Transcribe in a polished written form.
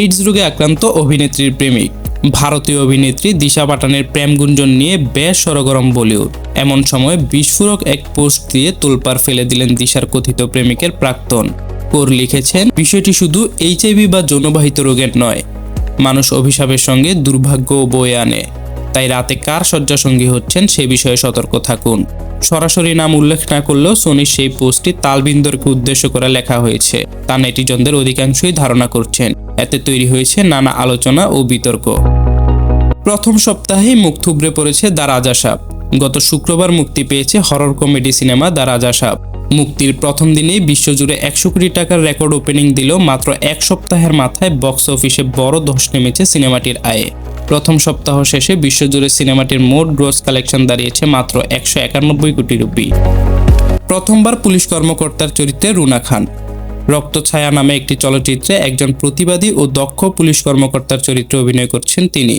AIDS রোগে আক্রান্ত অভিনেত্রীর প্রেমিক। ভারতীয় অভিনেত্রী দিশা পাটানের প্রেম গুঞ্জন নিয়ে বেশ সরগরম বলিউড। এমন সময় বিস্ফোরক এক পোস্ট দিয়ে তোলপাড় ফেলে দিলেন দিশার কথিত প্রেমিকের প্রাক্তন। কোর লিখেছেন, বিষয়টি শুধু এইচআইভি বা যৌনবাহিত রোগের নয়, মানুষ অভিশাপের সঙ্গে দুর্ভাগ্য বয়ে আনে। তাই রাতে কার শয্যাসঙ্গী হচ্ছেন সে বিষয়ে সতর্ক থাকুন। সরাসরি নাম উল্লেখ না করলেও সোনির সেই পোস্টটি তালবিন্দরকে উদ্দেশ্য করে লেখা হয়েছে তা নেটিজনদের অধিকাংশই ধারণা করছেন। এতে তৈরি হয়েছে নানা আলোচনা ও বিতর্ক। প্রথম সপ্তাহেই মুখ থুবড়ে পড়েছে দ্য রাজা সাব। গত শুক্রবার মুক্তি পেয়েছে হরর কমেডি সিনেমা দ্য রাজা সাব। মুক্তির প্রথম দিনেই বিশ্বজুড়ে 100 কোটি টাকার রেকর্ড ওপেনিং দিলেও মাত্র এক সপ্তাহের মাথায় বক্স অফিসে বড় ধস নেমেছে সিনেমাটির আয়ে। প্রথম সপ্তাহ শেষে বিশ্বজুড়ে সিনেমাটির মোট গ্রস কালেকশন দাঁড়িয়েছে মাত্র 191 কোটি রুপি। প্রথমবার পুলিশ কর্মকর্তার চরিত্রে রুনা খান। রক্তছায়া নামে একটি চলচ্চিত্রে একজন প্রতিবাদী ও দক্ষ পুলিশ কর্মকর্তার চরিত্রে অভিনয় করছেন তিনি।